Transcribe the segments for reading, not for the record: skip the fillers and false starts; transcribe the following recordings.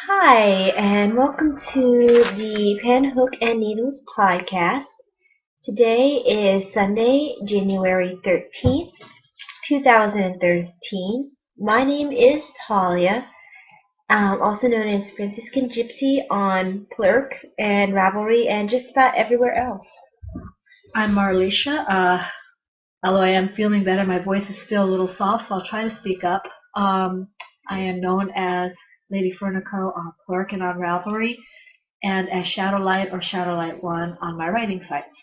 Hi, and welcome to the Pen, Hook, and Needles podcast. Today is Sunday, January 13th, 2013. My name is Talia, also known as Franciscan Gypsy on Plurk and Ravelry and just about everywhere else. I'm Marlisha. Although I am feeling better, my voice is still a little soft, so I'll try to speak up. I am known as Lady Fernico on Plurk and on Ravelry, and as Shadowlight or Shadowlight1 on my writing sites.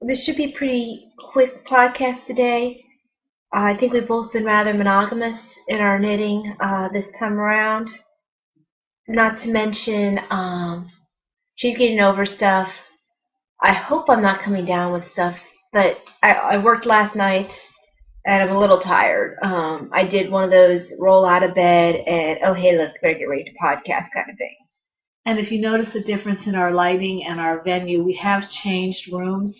This should be a pretty quick podcast today. I think we've both been rather monogamous in our knitting this time around. Not to mention, she's getting over stuff. I hope I'm not coming down with stuff, but I worked last night and I'm a little tired. I did one of those roll out of bed and, oh, hey, look, better get ready to podcast kind of things. And if you notice the difference in our lighting and our venue, we have changed rooms.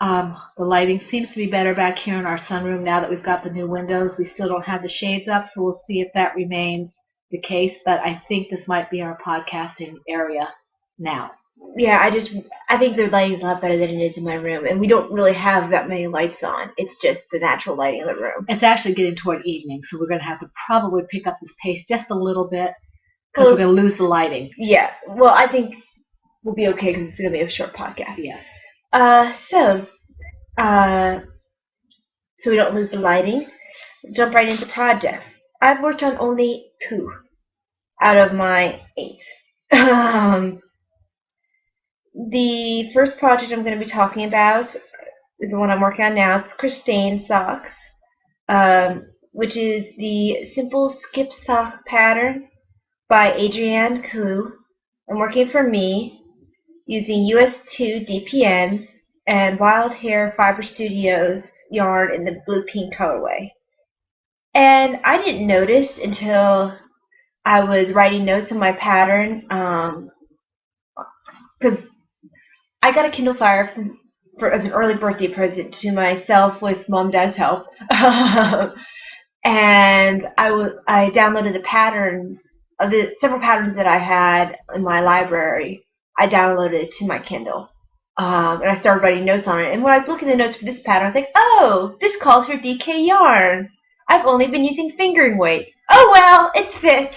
The lighting seems to be better back here in our sunroom now that we've got the new windows. We still don't have the shades up, so we'll see if that remains the case. But I think this might be our podcasting area now. Yeah, I think the lighting is a lot better than it is in my room, and we don't really have that many lights on. It's just the natural lighting of the room. It's actually getting toward evening, so we're going to have to probably pick up this pace just a little bit because we're going to lose the lighting. Yeah, well, I think we'll be okay because it's going to be a short podcast. Yes. So we don't lose the lighting, jump right into projects. I've worked on only 2 out of my 8. The first project I'm going to be talking about is the one I'm working on now. It's Christine Socks, which is the Simple Skip Sock pattern by Adrienne Koo. I'm working for me using US2 DPNs and Wild Hair Fiber Studios yarn in the blue-pink colorway. And I didn't notice until I was writing notes on my pattern, because I got a Kindle Fire as an early birthday present to myself with Mom and Dad's help. And I downloaded the patterns of the several patterns that I had in my library. I downloaded it to my Kindle. And I started writing notes on it. And when I was looking at the notes for this pattern, I was like, oh, this calls for DK yarn. I've only been using fingering weight. Oh, well, it's fit.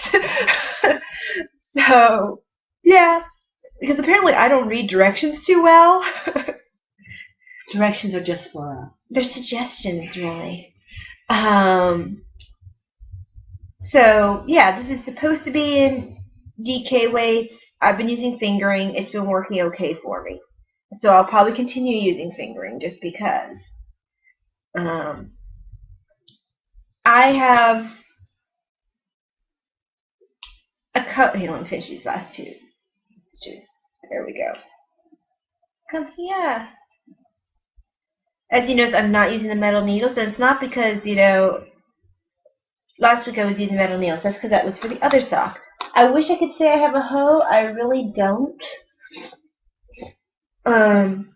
So, yeah. Because apparently I don't read directions too well. Directions are just for... They're suggestions, really. So, yeah, this is supposed to be in DK weights. I've been using fingering. It's been working okay for me. So I'll probably continue using fingering just because. I have a cup. Hey, let me finish these last 2. There we go. Come here. As you notice, I'm not using the metal needles, and it's not because, last week I was using metal needles. That's because that was for the other sock. I wish I could say I have a hoe. I really don't. I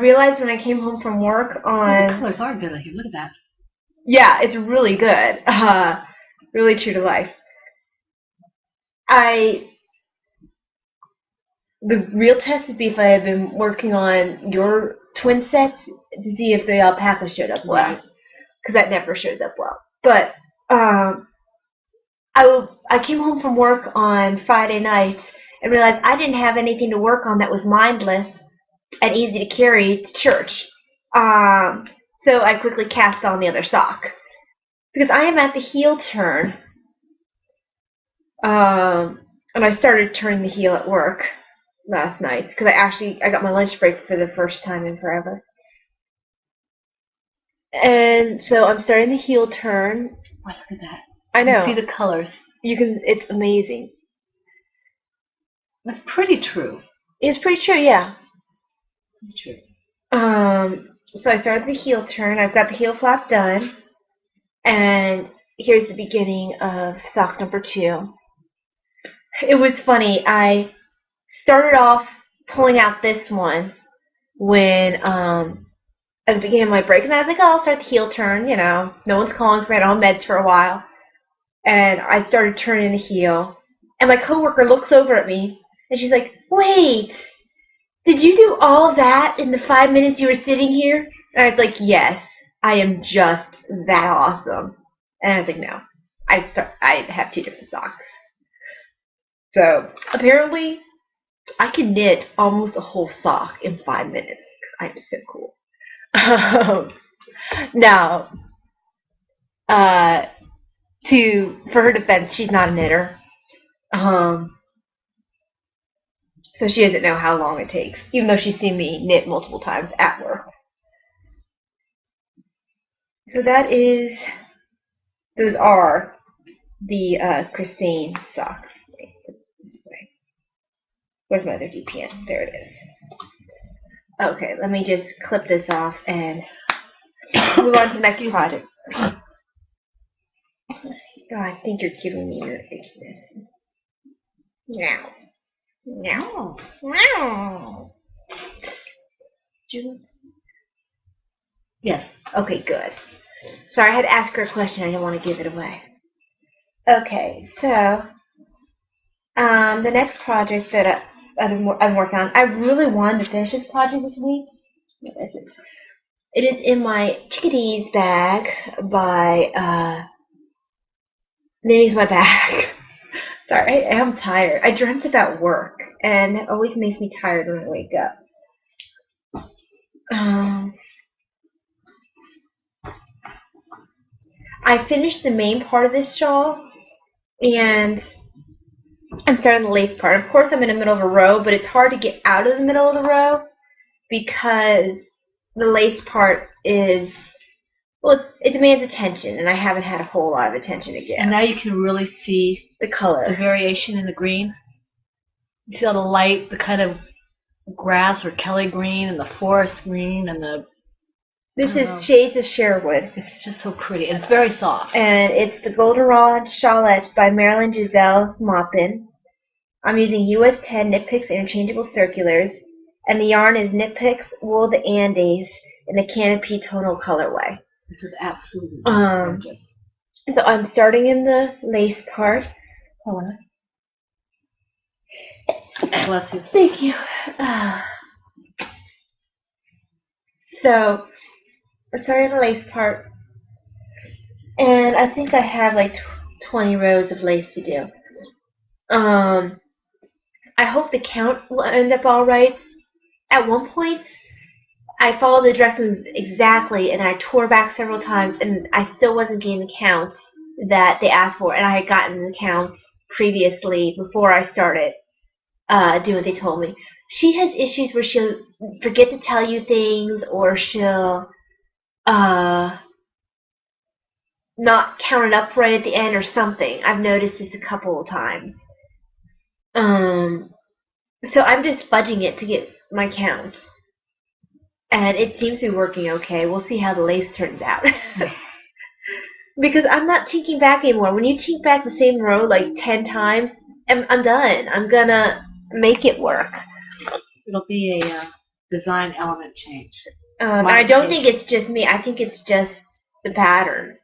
realized when I came home from work on... the colors are good here. Look at that. Yeah, it's really good. Really true to life. The real test would be if I had been working on your twin sets to see if the alpaca showed up well. Because that never shows up well. But I came home from work on Friday night and realized I didn't have anything to work on that was mindless and easy to carry to church. So I quickly cast on the other sock. Because I am at the heel turn. And I started turning the heel at work last night because I got my lunch break for the first time in forever. And so I'm starting the heel turn. Oh, look at that. I know. You can see the colors. It's amazing. That's pretty true. It's pretty true, yeah. It's true. So I started the heel turn. I've got the heel flap done. And here's the beginning of sock number 2. It was funny. I started off pulling out this one when at the beginning of my break, and I was like, oh, I'll start the heel turn, no one's calling for it, on meds for a while. and I started turning the heel. And my coworker looks over at me, and she's like, "Wait, did you do all that in the 5 minutes you were sitting here?" And I was like, "Yes, I am just that awesome." And I was like, "No, I have 2 different socks." So apparently, I can knit almost a whole sock in 5 minutes. 'Cause I'm so cool. Now, for her defense, she's not a knitter. So she doesn't know how long it takes, even though she's seen me knit multiple times at work. So those are the Christine socks. Where's my other DPN? There it is. Okay, let me just clip this off and move on to the next project. Oh, I think you're giving me your itchiness. Meow. Meow. Meow. Yes. Okay, good. Sorry, I had to ask her a question. I didn't want to give it away. Okay, so the next project that I'm working on, I really wanted to finish this project this week. It is in my chickadees bag by Knitting's My Bag. Sorry, I am tired. I dreamt about work, and it always makes me tired when I wake up. I finished the main part of this shawl, and I'm starting the lace part. Of course, I'm in the middle of a row, but it's hard to get out of the middle of the row because the lace part is, well, it demands attention, and I haven't had a whole lot of attention to get. And now you can really see the color, the variation in the green. You see all the light, the kind of grass or Kelly green, and the forest green, and the. This is Shades of Sherwood. It's just so pretty, and it's very soft. And it's the Goldenrod Shawlette by Marilyn Giselle Maupin. I'm using US 10 Knit Picks Interchangeable Circulars, and the yarn is Knit Picks Wool the Andes in the Canopy Tonal colorway. Which is absolutely gorgeous. So I'm starting in the lace part. Hold on. Bless you. Thank you. So I'm starting the lace part, and I think I have like 20 rows of lace to do. I hope the count will end up all right. At one point, I followed the directions exactly, and I tore back several times, and I still wasn't getting the count that they asked for, and I had gotten the count previously before I started doing what they told me. She has issues where she'll forget to tell you things, or she'll not count it up right at the end or something. I've noticed this a couple of times. So I'm just fudging it to get my count. And it seems to be working okay. We'll see how the lace turns out. Because I'm not tinking back anymore. When you tink back the same row like 10 times, I'm done. I'm going to make it work. It'll be a design element change. I don't think it's just me. I think it's just the pattern.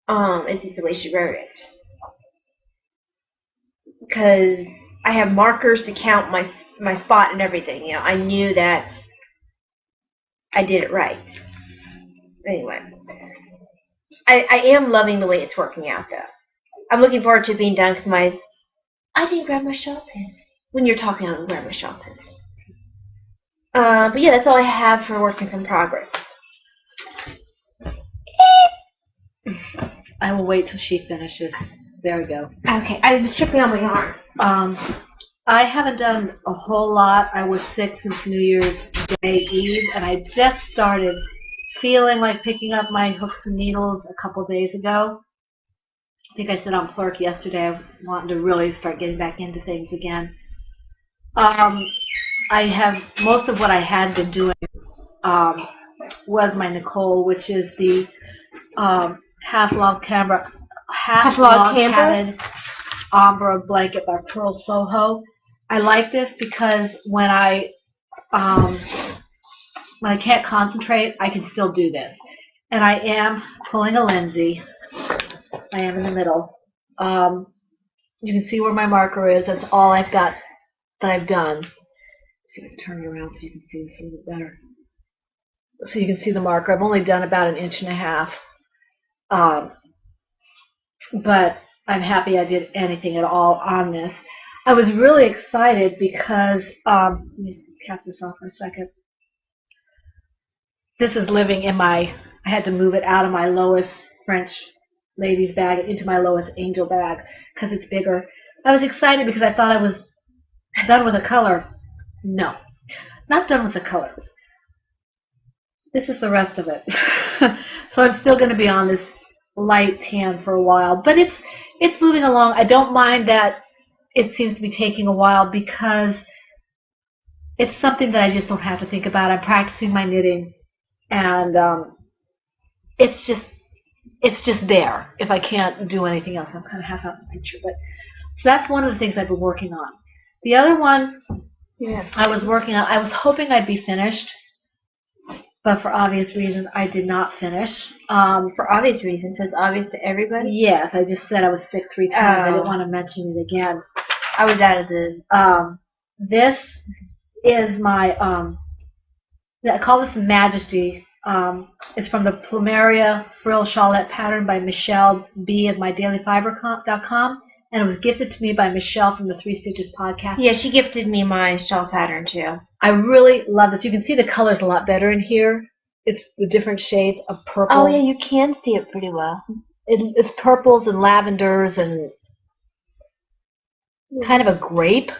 It's just the way she wrote it. Because I have markers to count my spot and everything. You know, I knew that I did it right. Anyway, I am loving the way it's working out, though. I'm looking forward to it being done because I didn't grab my shawl pins. When you're talking, I don't grab my shawl pins. But yeah, that's all I have for work in progress. I will wait till she finishes. There we go. Okay, I was tripping on my arm. I haven't done a whole lot. I was sick since New Year's Day Eve, and I just started feeling like picking up my hooks and needles a couple days ago. I think I said on Plurk yesterday I was wanting to really start getting back into things again. I have most of what I had been doing was my Nicole, which is the half-log cabin ombre blanket by Pearl Soho. I like this because when I can't concentrate, I can still do this. And I am pulling a Lindsay. I am in the middle. You can see where my marker is. That's all I've got that I've done. Let's see if I can turn you around so you can see this a little bit better. So you can see the marker. I've only done about 1.5 inches. But I'm happy I did anything at all on this. I was really excited because, let me cap this off for a second. This is living in my, I had to move it out of my Lois French ladies bag into my Lois Angel bag because it's bigger. I was excited because I thought I was done with the color. No, not done with the color. This is the rest of it. So I'm still going to be on this light tan for a while, but it's moving along. I don't mind that it seems to be taking a while because it's something that I just don't have to think about. I'm practicing my knitting, and it's just there. If I can't do anything else, I'm kind of half out in the picture. But so that's one of the things I've been working on. The other one I was working on, I was hoping I'd be finished, but for obvious reasons, I did not finish. For obvious reasons, so it's obvious to everybody? Yes, I just said I was sick 3 times. I didn't want to mention it again. I was out of the... This is my, I call this Majesty. It's from the Plumeria Frill Shawlette pattern by Michelle B. of MyDailyFiber.com. And it was gifted to me by Michelle from the 3 Stitches podcast. Yeah, she gifted me my shawl pattern, too. I really love this. You can see the colors a lot better in here. It's the different shades of purple. Oh, yeah, you can see it pretty well. It's purples and lavenders and kind of a grape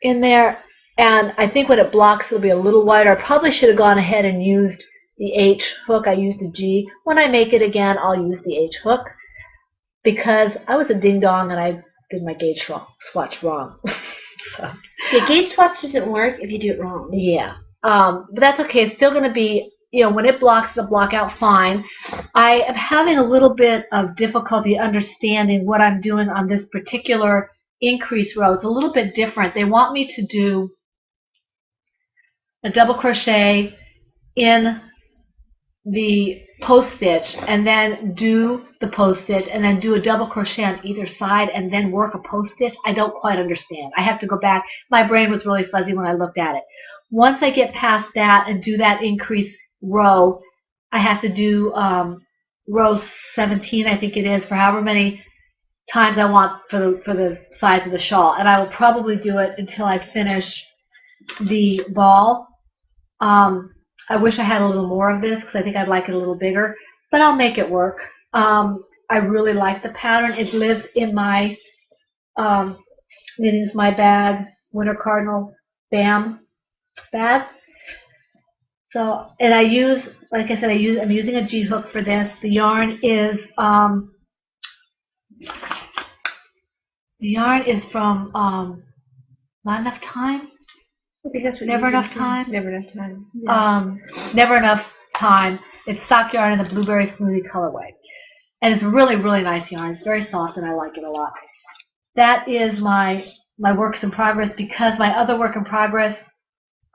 in there. And I think when it blocks, it'll be a little wider. I probably should have gone ahead and used the H hook. I used a G. When I make it again, I'll use the H hook because I was a ding-dong and I did my gauge swatch wrong. So. Yeah, gauge swatch doesn't work if you do it wrong. Yeah. But that's okay. It's still going to be, when it blocks, it'll block out fine. I am having a little bit of difficulty understanding what I'm doing on this particular increase row. It's a little bit different. They want me to do a double crochet in the post stitch and then do the post stitch and then do a double crochet on either side and then work a post stitch. I don't quite understand. I have to go back. My brain was really fuzzy when I looked at it. Once I get past that and do that increase row, I have to do row 17, I think it is, for however many times I want for the size of the shawl. And I will probably do it until I finish the ball. I wish I had a little more of this because I think I'd like it a little bigger, but I'll make it work. I really like the pattern. It lives in my Knitting's My Bag Winter Cardinal BAM bag. So, and I use, like I said, I'm using a G hook for this. The yarn is from Not Enough Time. Never Enough Time. Never Enough Time. Yeah. Never Enough Time. It's sock yarn in the Blueberry Smoothie colorway. And it's really, really nice yarn. It's very soft and I like it a lot. That is my works in progress because my other work in progress,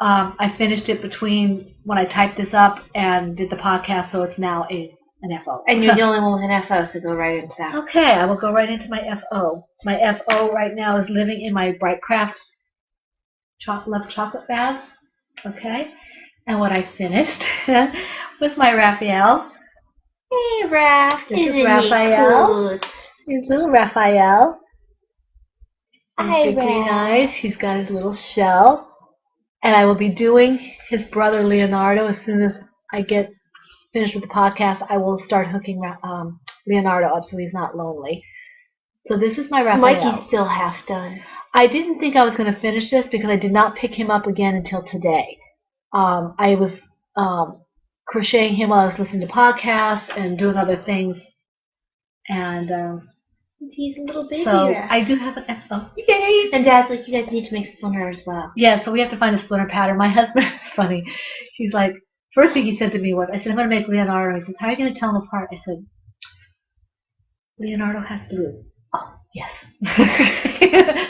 I finished it between when I typed this up and did the podcast, so it's now an FO. And you're the only one with an FO, so go right into that. Okay, I will go right into my FO. My FO right now is living in my Bright Craft Love Chocolate bag. Okay, and what I finished was my Raphael. Hey, Raph. This is Raphael. Here's little Raphael. Hi, Green Raph. eyes. He's got his little shell. And I will be doing his brother Leonardo as soon as I get finished with the podcast. I will start hooking Leonardo up so he's not lonely. So this is my Raphael. Mikey's still half done. I didn't think I was going to finish this because I did not pick him up again until today. I was crocheting him while I was listening to podcasts and doing other things. And he's a little baby. so Raph. I do have an FO. Yay! And Dad's like, you guys need to make splinter as well. Yeah, so we have to find a splinter pattern. My husband is funny. He's like, first thing he said to me was, I said, I'm going to make Leonardo. He says, how are you going to tell him apart? I said, Leonardo has blue. Oh, yes.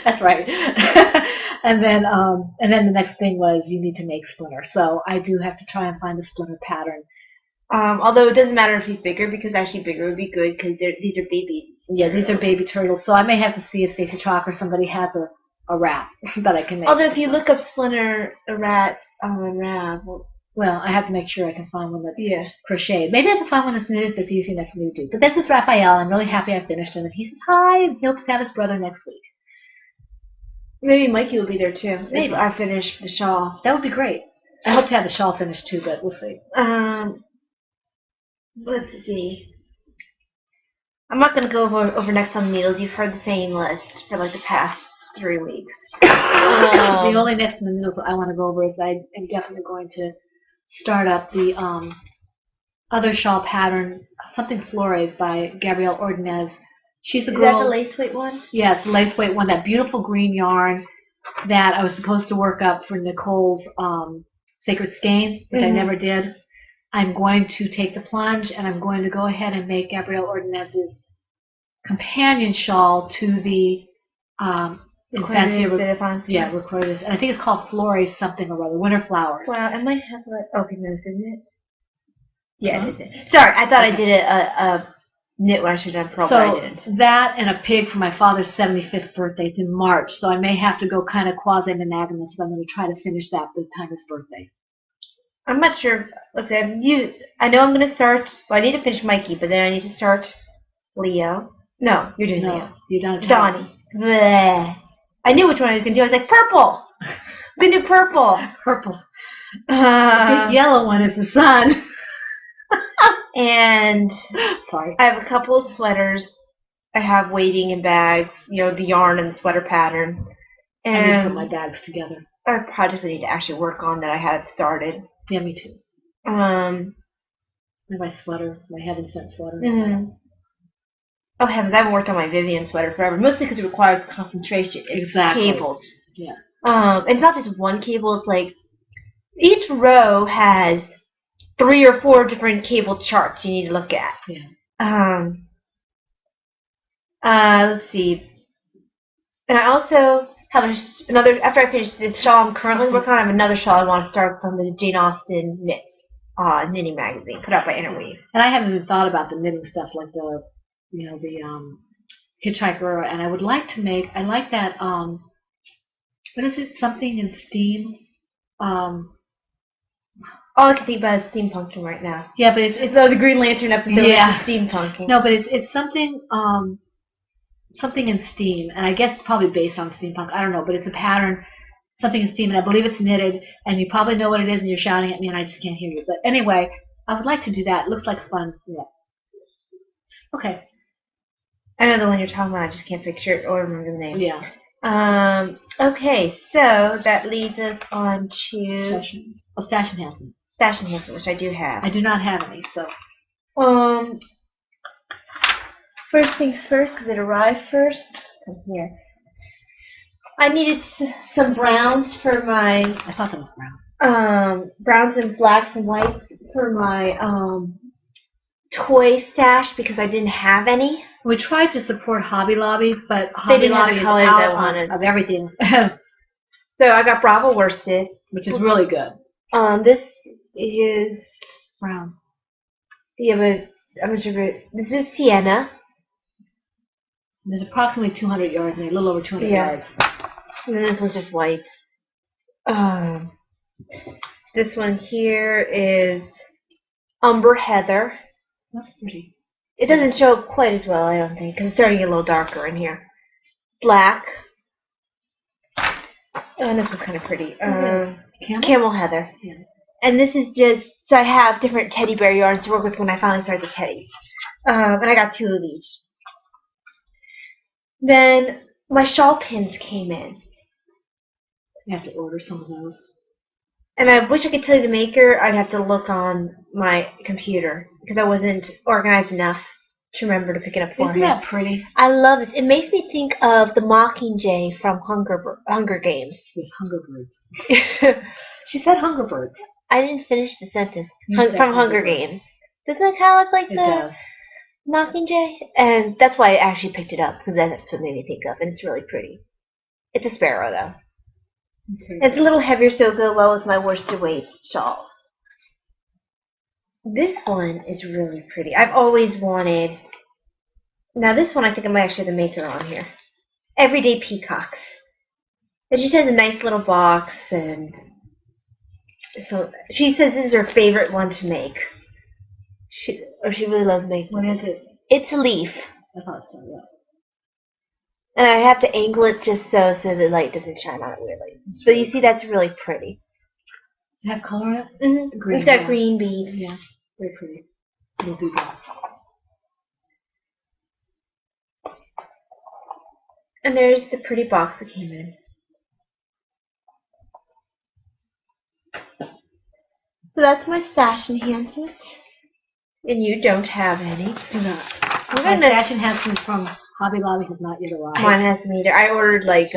That's right. and then the next thing was, you need to make splinter. So I do have to try and find a splinter pattern. Although it doesn't matter if he's bigger, because actually bigger would be good, because these are babies. Yeah, these are baby turtles, so I may have to see if Stacy Chalk or somebody has a wrap that I can make. Although if you look up Splinter Rats Unraveled, well, I have to make sure I can find one that's crocheted. Maybe I can find one that's knitted that's easy enough for me to do. But this is Raphael. I'm really happy I finished him, and he says hi, and he hopes to have his brother next week. Maybe Mikey will be there too. Maybe. If I finish the shawl. That would be great. I hope to have the shawl finished too, but we'll see. Let's see. I'm not going to go over next on needles. You've heard the same list for like the past 3 weeks. The only next on the needles I want to go over is I am definitely going to start up the other shawl pattern, Something Flores by Gabrielle Ordonez. She's a girl. Is that the lace weight one? Yeah, it's the lace weight one. That beautiful green yarn that I was supposed to work up for Nicole's Sacred Skein, which I never did. I'm going to take the plunge, and I'm going to go ahead and make Gabrielle Ordonez's companion shawl to the Infancia Recordes. And I think it's called Flores something or other, Winter Flowers. Wow, I might have goodness, isn't it? Yeah, it is. Sorry, I thought I did a knit when I should have done pearl, but I didn't. That and a pig for my father's 75th birthday. It's in March, so I may have to go kind of quasi-monogamous, but I'm going to try to finish that by the time of his birthday. I'm not sure. Let's see. I know I'm going to start. Well, I need to finish Mikey, but then I need to start Leo. No, you're doing Leo. You're done. Donnie. Bleh. I knew which one I was going to do. I was like, purple. I'm going to do purple. Purple. The big yellow one is the sun. And sorry, I have a couple of sweaters I have waiting in bags. You know, the yarn and the sweater pattern. And I need to put my bags together. I have projects I need to actually work on that I have started. Yeah, me too. And my sweater, my heaven sent sweater. Oh heavens, I haven't worked on my Vivian sweater forever. Mostly because it requires concentration. It's cables. Yeah. It's not just one cable. It's like each row has 3 or 4 different cable charts you need to look at. Yeah. Let's see. And I also have another. After I finish this shawl I'm currently working on, I have another shawl I want to start from the Jane Austen Knits knitting magazine, put out by Interweave. And I haven't even thought about the knitting stuff, like the Hitchhiker. And I would like to make. I like that. What is it? Something in steam. All I can think about is steampunking right now. Yeah, but it's the Green Lantern episode is steampunking. No, but it's something something in steam, and I guess it's probably based on steampunk. I don't know, but it's a pattern, something in steam, and I believe it's knitted, and you probably know what it is, and you're shouting at me, and I just can't hear you. But anyway, I would like to do that. It looks like fun. Yeah. Okay. I know the one you're talking about. I just can't picture it or remember the name. Yeah. Okay, so that leads us on to Stash Enhancement. Stash Enhancement, which I do have. I do not have any, so. First things first, because it arrived first. Come here. I needed some browns for my. I thought that was brown. Browns and blacks and whites for my toy stash because I didn't have any. We tried to support Hobby Lobby, but Hobby Lobby is out of everything. So I got Bravo worsted, which is really good. This is brown. Yeah, but I'm not sure. This is sienna. There's approximately 200 yards in there, a little over 200 yards. And then this one's just white. This one here is Umber Heather. That's pretty. It doesn't show up quite as well, I don't think, because it's starting to get a little darker in here. Black. And this one's kind of pretty. Camel Heather. Yeah. And this is just, so I have different teddy bear yarns to work with when I finally start the teddies. And I got 2 of each. Then my shawl pins came in. You have to order some of those. And I wish I could tell you the maker. I'd have to look on my computer because I wasn't organized enough to remember to pick it up for Isn't that pretty? I love this. It makes me think of the Mockingjay from Hunger Games. It's Hungerbirds. She said Hungerbirds. I didn't finish the sentence. From Hunger Games. Doesn't it kind of look like the Mockingjay? And that's why I actually picked it up because that's what made me think of. And it's really pretty. It's a sparrow though. It's a little heavier, so it'll go well with my worsted weight shawls. This one is really pretty. I've always wanted Now this one I think I might actually have the maker on here. Everyday Peacocks. And she has a nice little box, and so she says this is her favorite one to make. She really loves making. What is it? It's a leaf. I thought so, yeah. And I have to angle it just so the light doesn't shine on it weirdly. But you see, that's really pretty. Does it have color in it? Mm-hmm. Green, it's got yeah. green beads. Yeah, very pretty. We'll do that. And there's the pretty box that came in. So that's my stash enhancement. And you don't have any. Do not. My stash enhancement from Hobby Lobby has not yet arrived. Mine hasn't either. I ordered like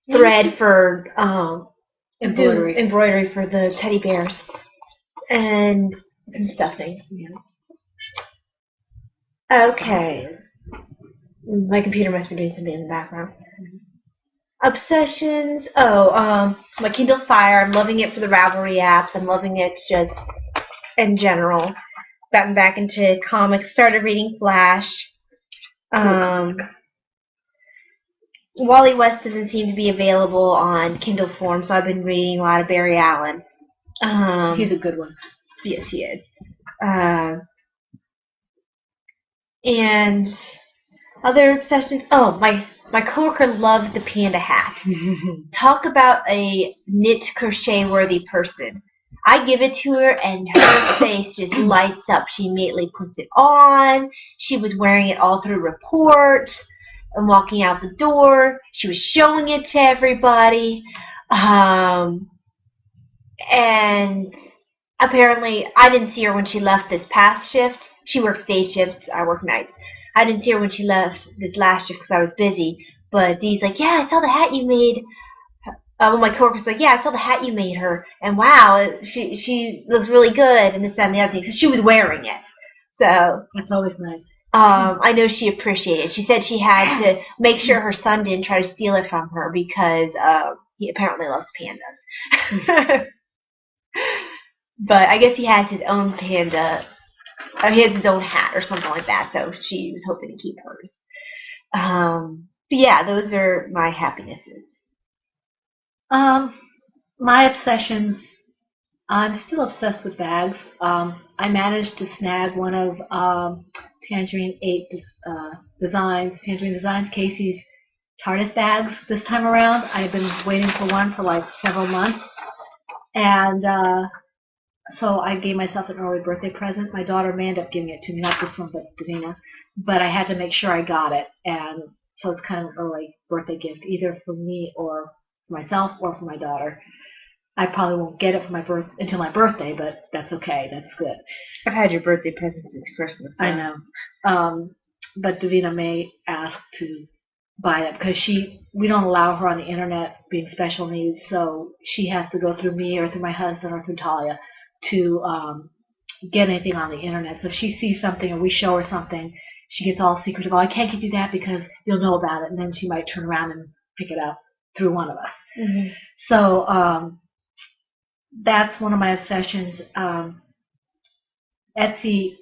thread for embroidery for the teddy bears and some stuffing. Yeah. Okay. My computer must be doing something in the background. Obsessions. My Kindle Fire. I'm loving it for the Ravelry apps. I'm loving it just in general. Gotten back into comics. Started reading Flash. Wally West doesn't seem to be available on Kindle form, so I've been reading a lot of Barry Allen. He's a good one. Yes, he is. And other obsessions. Oh, my coworker loves the panda hat. Talk about a knit crochet worthy person. I give it to her and her face just lights up. She immediately puts it on. She was wearing it all through report and walking out the door. She was showing it to everybody. And apparently I didn't see her when she left this past shift. She works day shifts, I work nights. I didn't see her when she left this last shift because I was busy. But Dee's like, yeah, I saw the hat you made. My coworker's like, yeah, I saw the hat you made her. And wow, she looks really good and this, that, and the other thing. So she was wearing it. So that's always nice. I know she appreciated it. She said she had to make sure her son didn't try to steal it from her because he apparently loves pandas. But I guess he has his own panda. He has his own hat or something like that, so she was hoping to keep hers. But yeah, those are my happinesses. My obsessions, I'm still obsessed with bags. I managed to snag one of Tangerine Designs, Casey's TARDIS bags this time around. I've been waiting for one for like several months. And so I gave myself an early birthday present. My daughter may end up giving it to me, not this one, but Davina. But I had to make sure I got it. And so it's kind of an early birthday gift, either for me or for myself or for my daughter. I probably won't get it for until my birthday, but that's okay. That's good. I've had your birthday present since Christmas. So. I know. But Davina may ask to buy it because we don't allow her on the internet being special needs, so she has to go through me or through my husband or through Talia to get anything on the internet. So if she sees something or we show her something, she gets all secretive. Oh, I can't get you that because you'll know about it, and then she might turn around and pick it up through one of us. Mm-hmm. So that's one of my obsessions. Etsy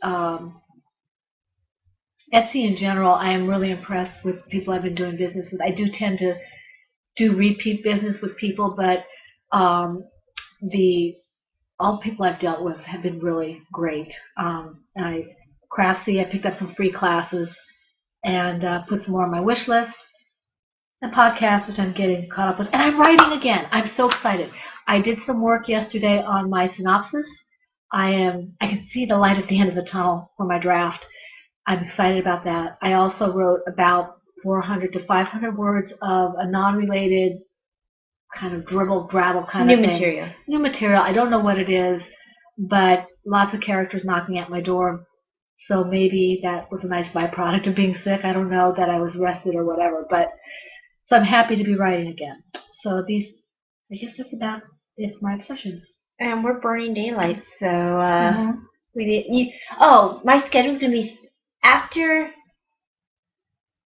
in general, I am really impressed with people I've been doing business with. I do tend to do repeat business with people, but all the people I've dealt with have been really great. Craftsy, I picked up some free classes and put some more on my wish list. And podcasts, which I'm getting caught up with. And I'm writing again. I'm so excited. I did some work yesterday on my synopsis. I can see the light at the end of the tunnel for my draft. I'm excited about that. I also wrote about 400 to 500 words of a non-related kind of dribble kind of thing. New material. I don't know what it is, but lots of characters knocking at my door. So maybe that was a nice byproduct of being sick. I don't know that I was rested or whatever, but so I'm happy to be writing again. So I guess that's about it for my obsessions. And we're burning daylight, so my schedule's gonna be after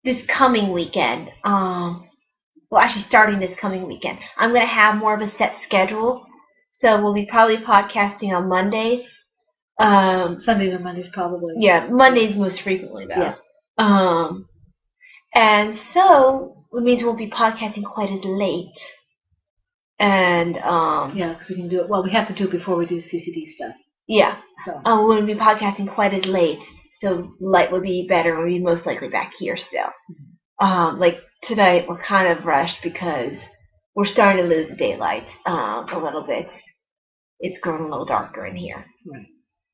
this coming weekend. Actually starting this coming weekend, I'm gonna have more of a set schedule. So we'll be probably podcasting on Mondays. Sundays or Mondays probably. Yeah, Mondays most frequently though. Yeah. And so it means we'll be podcasting quite as late. And yeah, because we can do it. Well, we have to do it before we do CCD stuff. Yeah. So we wouldn't be podcasting quite as late, so light would be better. We'd be most likely back here still. Like tonight, we're kind of rushed because we're starting to lose the daylight a little bit. It's growing a little darker in here. Right.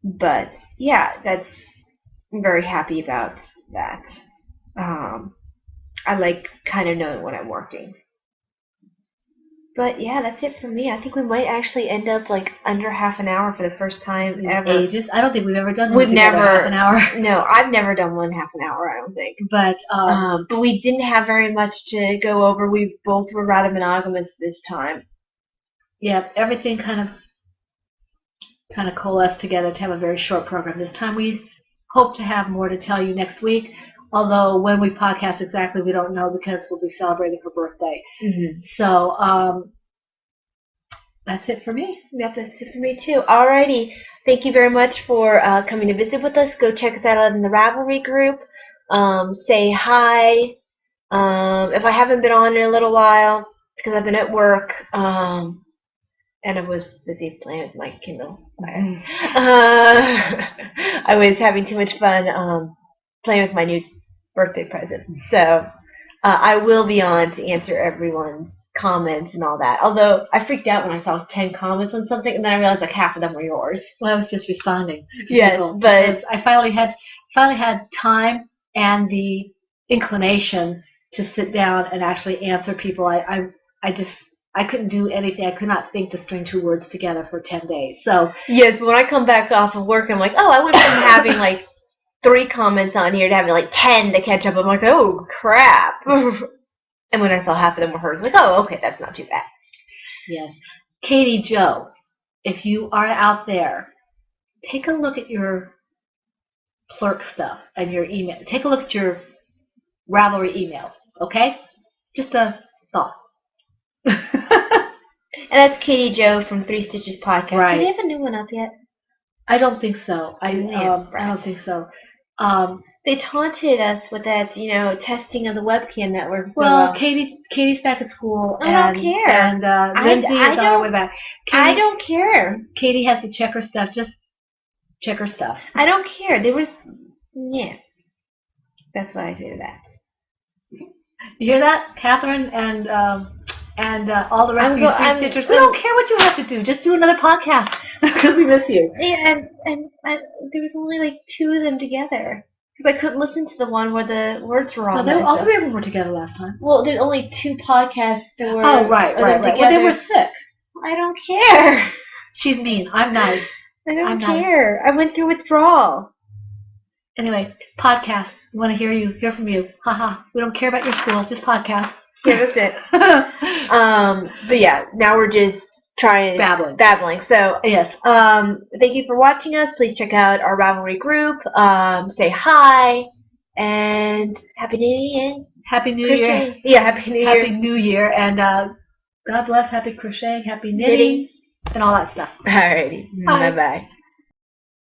But yeah, I'm very happy about that. I like kind of knowing when I'm working. But yeah, that's it for me. I think we might actually end up like under half an hour for the first time ever. Ages. I don't think we've ever done. We've never half an hour. No, I've never done one half an hour. I don't think. But we didn't have very much to go over. We both were rather monogamous this time. Yeah, everything kind of coalesced together to have a very short program. This time we hope to have more to tell you next week. Although when we podcast exactly, we don't know because we'll be celebrating her birthday. Mm-hmm. So that's it for me. Yep, that's it for me too. Alrighty. Thank you very much for coming to visit with us. Go check us out in the Ravelry group. Say hi. If I haven't been on in a little while, it's because I've been at work. And I was busy playing with my Kindle. I was having too much fun playing with my new birthday present. So I will be on to answer everyone's comments and all that. Although I freaked out when I saw 10 comments on something, and then I realized like half of them were yours. Well, I was just responding. Yes, but I finally had time and the inclination to sit down and actually answer people. I couldn't do anything. I could not think to string 2 words together for 10 days. So yes, but when I come back off of work, I'm like, oh, I went from having like 3 comments on here to having like 10 to catch up. I'm like, oh crap. And when I saw half of them were hers, I'm like, oh, okay, that's not too bad. Yes, Katie Jo, if you are out there, take a look at your Plurk stuff and your email. Take a look at your Ravelry email. Okay, just a thought. And that's Katie Jo from Three Stitches Podcast. Right. Do they have a new one up yet? I don't think so. I don't think so. They taunted us with that, testing of the webcam that works so well. well. Katie's back at school. I don't care. And Lindsay is on her way back. I don't care. Katie has to check her stuff. Just check her stuff. I don't care. Yeah. That's what I say to that. You hear that, Catherine and all the rest of you Three Stitchers? We don't care what you have to do. Just do another podcast because we miss you. Yeah, and there was only like 2 of them together because I couldn't listen to the one where the words were on. No, all 3 of them were together last time. Well, there's only 2 podcasts that were. Oh, right. Well, they were sick. I don't care. She's mean. I'm nice. I don't care. Nice. I went through withdrawal. Anyway, podcast. We want to hear from you. Haha. We don't care about your school. Just podcast. Yeah, that's it. But yeah, now we're just trying babbling. So yes. Thank you for watching us. Please check out our Ravelry group. Say hi and Happy New Year. Happy New Year. Yeah, Happy New Year. Happy New Year, and God bless. Happy crocheting. Happy knitting. And all that stuff. Alrighty. Bye bye.